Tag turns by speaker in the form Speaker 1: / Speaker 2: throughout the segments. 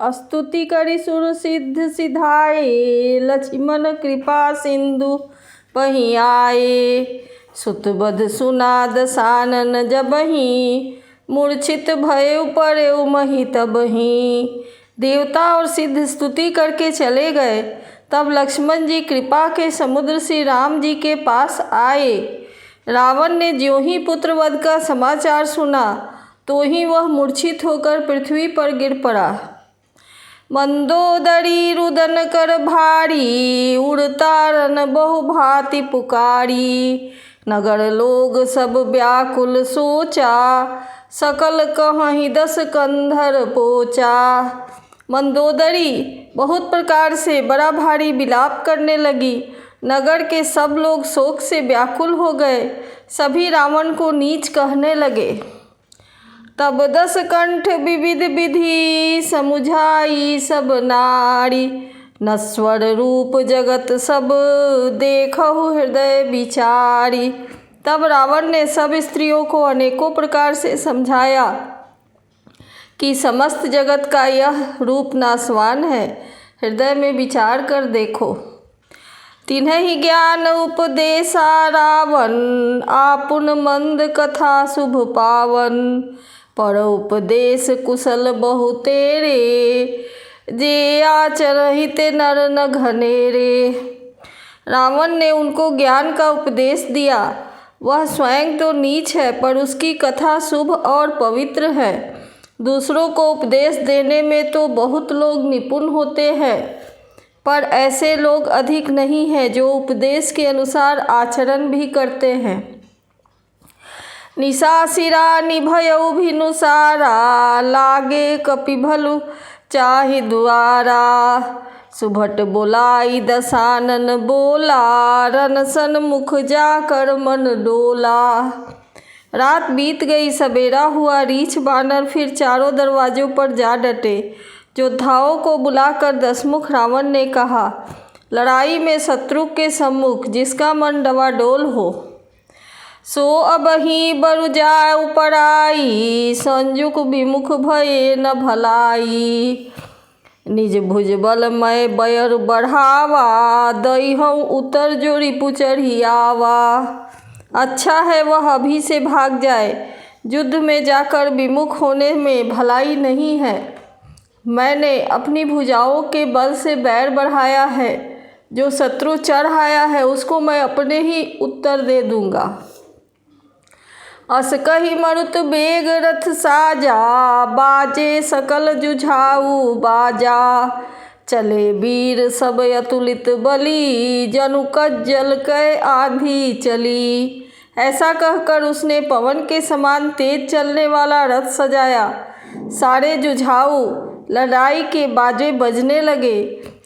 Speaker 1: स्तुति करि सुर सिद्ध सिधाए, लक्ष्मण कृपा सिंधु पहि आए। सुतबध सुना दसानन जबहि, मूर्छित भयउ पड़ेउ महि तबहि। देवता और सिद्ध स्तुति करके चले गए। तब लक्ष्मण जी कृपा के समुद्र श्री राम जी के पास आए। रावण ने ज्यों ही पुत्रवध का समाचार सुना तो ही वह मूर्छित होकर पृथ्वी पर गिर पड़ा। मंदोदरी रुदन कर भारी, उड़तारन बहु भांति पुकारी। नगर लोग सब व्याकुल सोचा, सकल कहहि दस कंधर पोचा। मंदोदरी बहुत प्रकार से बड़ा भारी विलाप करने लगी। नगर के सब लोग शोक से व्याकुल हो गए। सभी रावण को नीच कहने लगे। तब दस कंठ विविध विधि, समुझाई सब नारी। नश्वर रूप जगत सब, देखहु हृदय विचारी। तब रावण ने सब स्त्रियों को अनेकों प्रकार से समझाया कि समस्त जगत का यह रूप नाशवान है, हृदय में विचार कर देखो। तिन्हि ज्ञान उपदेशा रावण, आपुन मंद कथा शुभ पावन। पर उपदेश कुशल बहु तेरे, जे आचरहित नर न घनेरे। रावण ने उनको ज्ञान का उपदेश दिया। वह स्वयं तो नीच है, पर उसकी कथा शुभ और पवित्र है। दूसरों को उपदेश देने में तो बहुत लोग निपुण होते हैं, पर ऐसे लोग अधिक नहीं हैं जो उपदेश के अनुसार आचरण भी करते हैं। निशासिरा निभयउ भिनुसारा, लागे कपि भलु चाहि दुआरा। सुभट बोलाई दसानन बोला, रन सन्मुख जाकर मन डोला। रात बीत गई, सवेरा हुआ। रीछ बानर फिर चारों दरवाजों पर जा डटे। योद्धाओं को बुलाकर दसमुख रावण ने कहा, लड़ाई में शत्रु के सम्मुख जिसका मन डवाडोल हो, सो अबहि बरु जाए पराई। संजुक विमुख भये न भलाई। निज भुज बल मय बयर बढ़ावा, दईहऊँ उतर जो रिपु चढ़ियावा। अच्छा है वह अभी से भाग जाए। युद्ध में जाकर विमुख होने में भलाई नहीं है। मैंने अपनी भुजाओं के बल से बैर बढ़ाया है। जो शत्रु चढ़ आया है उसको मैं अपने ही उत्तर दे दूंगा। अस कहि मरुत बेग रथ साजा, बाजे सकल जुझाऊ बाजा। चले वीर सब अतुलित बली, जनु कज्जल कै आंधी चली। ऐसा कहकर उसने पवन के समान तेज चलने वाला रथ सजाया। सारे जुझाऊ लड़ाई के बाजे बजने लगे।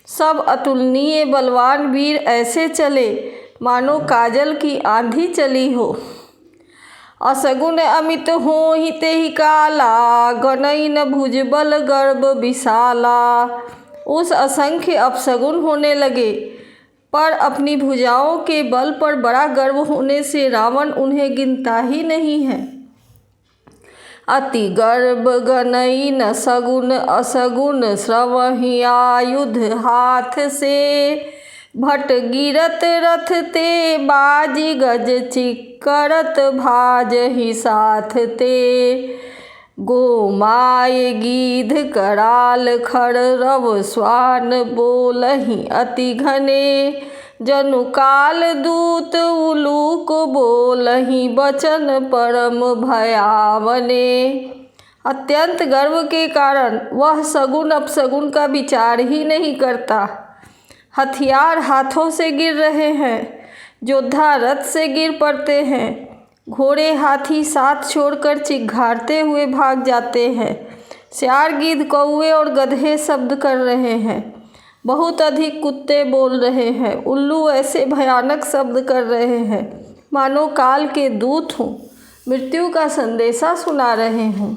Speaker 1: सब अतुलनीय बलवान वीर ऐसे चले मानो काजल की आंधी चली हो। असगुन अमित होहि तेहि काला, गनई न भुजबल गर्भ विशाला। उस असंख्य अपशगुन होने लगे, पर अपनी भुजाओं के बल पर बड़ा गर्व होने से रावण उन्हें गिनता ही नहीं है। अति गर्भ गनई न सगुन असगुन, श्रवहि आयुध हाथ से। भट गिरत रथ ते, बाजी गज चिकरत भाजहि साथ ते। गोमाय गीध कराल खर, रव स्वान बोलहि अति घने। जनु काल दूत उलूक बोलहि, बचन परम भयावने। अत्यंत गर्व के कारण वह सगुन अपसगुन का विचार ही नहीं करता। हथियार हाथों से गिर रहे हैं, योद्धा रथ से गिर पड़ते हैं, घोड़े हाथी साथ छोड़कर चिघाड़ते हुए भाग जाते हैं। सियार गिद्ध कौवे और गधे शब्द कर रहे हैं। बहुत अधिक कुत्ते बोल रहे हैं। उल्लू ऐसे भयानक शब्द कर रहे हैं मानो काल के दूत हों, मृत्यु का संदेशा सुना रहे हों।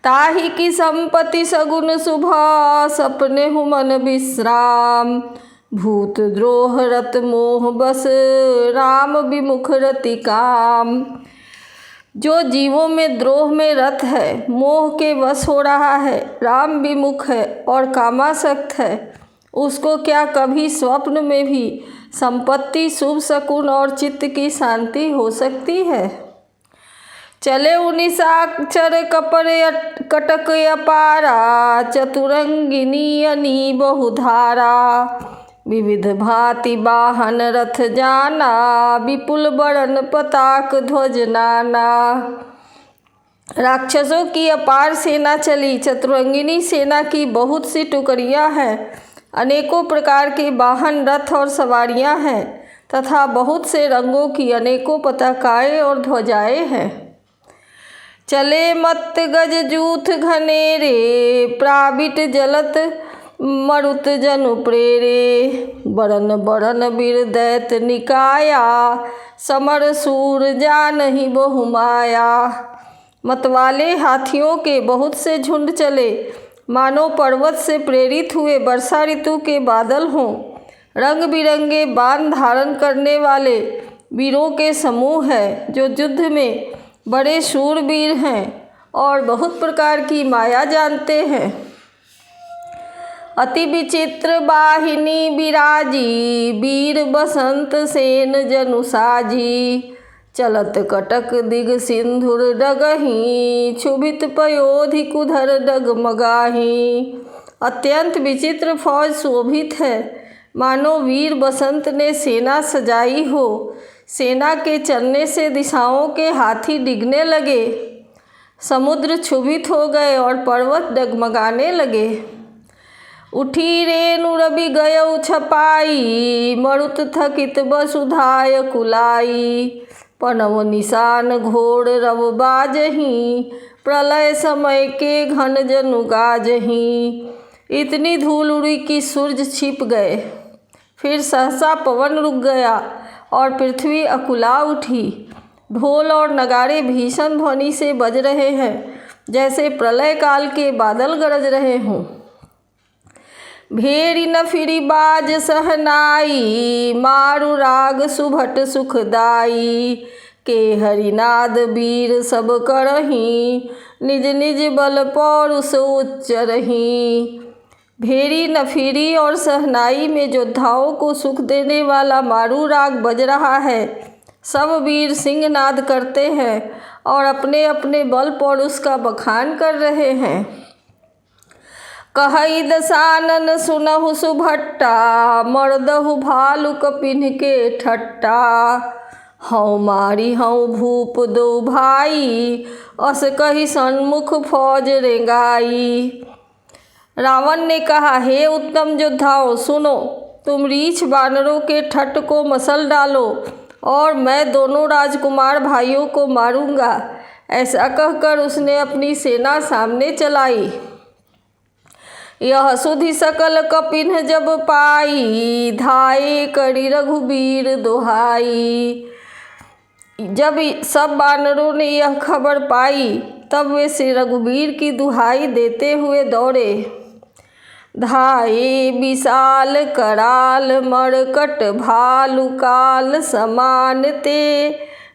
Speaker 1: ताहि की संपत्ति सगुन शुभा, सपने हु मन विश्राम। भूत द्रोह रत मोह बस, राम विमुख रति काम। जो जीवों में द्रोह में रत है, मोह के वश हो रहा है, राम विमुख है और कामासक्त है, उसको क्या कभी स्वप्न में भी संपत्ति, शुभ शकुन और चित्त की शांति हो सकती है। चले 19 अक्षर कपर कटक अपारा, चतुरंगिनी अनी बहुधारा, विविध भांति वाहन रथ जाना, विपुल बरन पताक ध्वज नाना। राक्षसों की अपार सेना चली, चतुरंगिनी सेना की बहुत सी टुकड़ियां हैं, अनेकों प्रकार के वाहन रथ और सवारियां हैं तथा बहुत से रंगों की अनेकों पताकाएं और ध्वजाएं हैं। चले मत्त गज जूथ घनेरे, प्राबिट जलत मरुत जनु प्रेरे, बरन बरन बीर दैत निकाया, समर सूर जानहि बहुमाया। मतवाले हाथियों के बहुत से झुंड चले, मानो पर्वत से प्रेरित हुए वर्षा ऋतु के बादल हों। रंग बिरंगे बाण धारण करने वाले वीरों के समूह है, जो युद्ध में बड़े शूरवीर हैं और बहुत प्रकार की माया जानते हैं। अति विचित्र वाहिनी विराजी, वीर बसंत सेन जनु साजी, चलत कटक दिग सिंधुर डगही, क्षुभित पयोधि कुधर डगमगाही। अत्यंत विचित्र फौज शोभित है, मानो वीर बसंत ने सेना सजाई हो। सेना के चलने से दिशाओं के हाथी डिगने लगे, समुद्र क्षुभित हो गए और पर्वत डगमगाने लगे। उठी रेणु रवि गयौ छपाई, मरुत थकित वसुधाय कुलाई, पनव निशान घोर रव बाजही, प्रलय समय के घन जनु गाजही। इतनी धूल उड़ी कि सूरज छिप गए, फिर सहसा पवन रुक गया और पृथ्वी अकुला उठी। ढोल और नगाड़े भीषण ध्वनि से बज रहे हैं, जैसे प्रलय काल के बादल गरज रहे हों। भेरी न फिरी बाज सहनाई, मारु राग सुभट सुखदाई, के हरिनाद वीर सब करही, निज निज बल पौरुष उच्च रही। भेरी नफीरी और सहनाई में योद्धाओं को सुख देने वाला मारू राग बज रहा है। सब वीर सिंहनाद करते हैं और अपने अपने बल पौरुष का बखान कर रहे हैं। कहई दसानन सुनहु सुभट्टा, मर्दहु भालु कपिन के ठट्टा, हऊ मारी हऊ भूप दो भाई, अस कही सन्मुख फौज रेंगाई। रावण ने कहा, हे उत्तम योद्धाओं, सुनो, तुम रीछ बानरों के ठट्ट को मसल डालो और मैं दोनों राजकुमार भाइयों को मारूंगा। ऐसा कहकर उसने अपनी सेना सामने चलाई। यह सुधि सकल कपिन जब पाई, धाये करी रघुबीर दोहाई। जब सब बानरों ने यह खबर पाई, तब वे श्री रघुबीर की दुहाई देते हुए दौड़े। धाये विशाल कराल मरकट, भालु काल समान ते,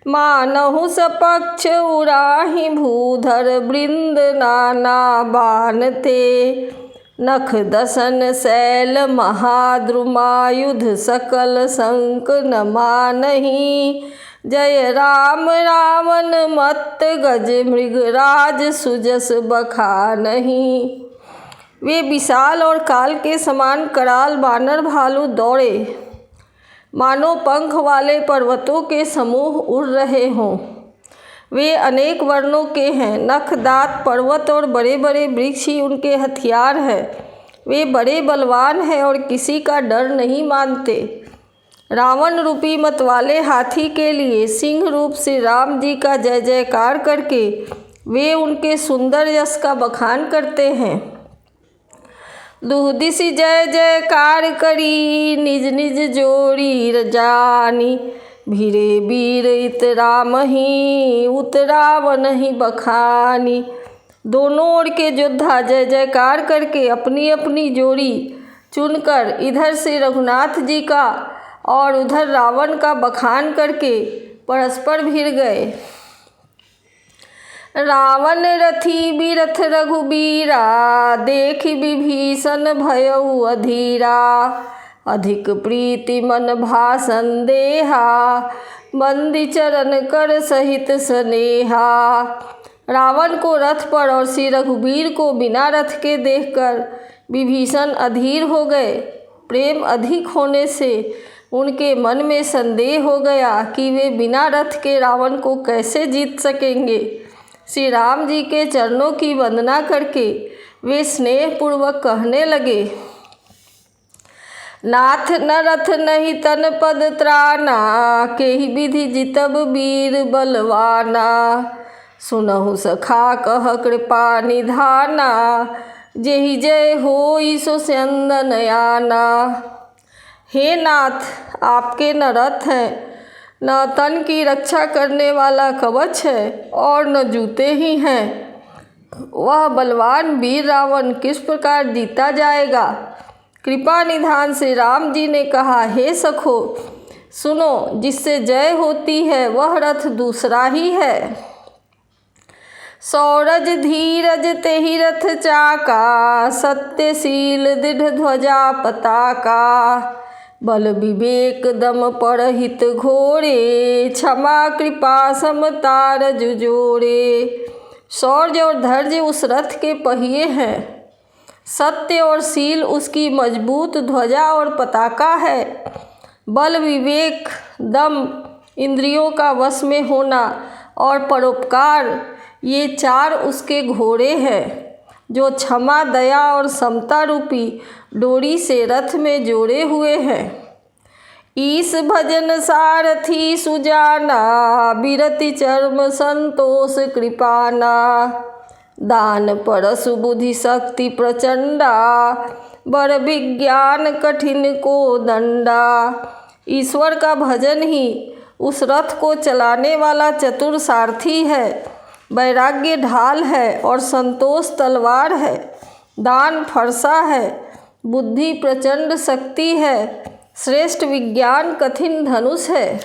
Speaker 1: मानहु सपक्ष उराहि भूधर, बृंद नाना बान ते। नख दसन शैल महाद्रुमायुध, सकल संक न मानहि, जय राम रावण मत्त गज, मृगराज सुजस बखानहि। वे विशाल और काल के समान कराल बानर भालू दौड़े, मानो पंख वाले पर्वतों के समूह उड़ रहे हों। वे अनेक वर्णों के हैं, नख दांत पर्वत और बड़े बड़े वृक्ष ही उनके हथियार हैं। वे बड़े बलवान हैं और किसी का डर नहीं मानते। रावण रूपी मतवाले हाथी के लिए सिंह रूप श्री राम जी का जय जयकार करके वे उनके सुंदर यश का बखान करते हैं। दुहदिशि जय जयकार करी, निज निज जोड़ी रजानी, भीरे वीर इत रामहि, उत रावण ही बखानी। दोनों ओर के योद्धा जय जयकार करके अपनी अपनी जोड़ी चुनकर इधर से रघुनाथ जी का और उधर रावण का बखान करके परस्पर भिड़ गए। रावण रथी बिरथ रघुबीरा, देखि विभीषण भयउ अधीरा। अधिक प्रीति मन भा संदेहा, बंदी चरण कर सहित स्नेहा। रावण को रथ पर और श्री रघुबीर को बिना रथ के देखकर विभीषण अधीर हो गए। प्रेम अधिक होने से उनके मन में संदेह हो गया कि वे बिना रथ के रावण को कैसे जीत सकेंगे। श्री राम जी के चरणों की वंदना करके वे स्नेहपूर्वक कहने लगे, नाथ न रथ नहीं तन पद त्राना, केहि विधि जितब वीर बलवाना। सुनहु सखा कह कृपा निधाना, जेहि जय होई सो स्यंदन आना। हे नाथ, आपके न रथ हैं, न तन की रक्षा करने वाला कवच है और न जूते ही हैं। वह बलवान वीर रावण किस प्रकार जीता जाएगा। कृपा निधान से राम जी ने कहा, हे सखो सुनो, जिससे जय होती है वह रथ दूसरा ही है। सौरज धीरज तेहि रथ चाका, सत्यशील दृढ़ ध्वजा पताका। बल विवेक दम परहित घोरे, क्षमा कृपा समतार जुजोरे। शौर्य और धैर्य उस रथ के पहिए हैं, सत्य और शील उसकी मजबूत ध्वजा और पताका है। बल विवेक दम इंद्रियों का वश में होना और परोपकार ये चार उसके घोड़े हैं, जो क्षमा दया और समता रूपी डोरी से रथ में जोड़े हुए हैं। ईश भजन सारथी सुजाना, बिरति चर्म संतोष कृपाना। दान परसु बुद्धि शक्ति प्रचंडा, बर विज्ञान कठिन को दंडा। ईश्वर का भजन ही उस रथ को चलाने वाला चतुर सारथी है, वैराग्य ढाल है और संतोष तलवार है। दान फरसा है, बुद्धि प्रचंड शक्ति है, श्रेष्ठ विज्ञान कठिन धनुष है।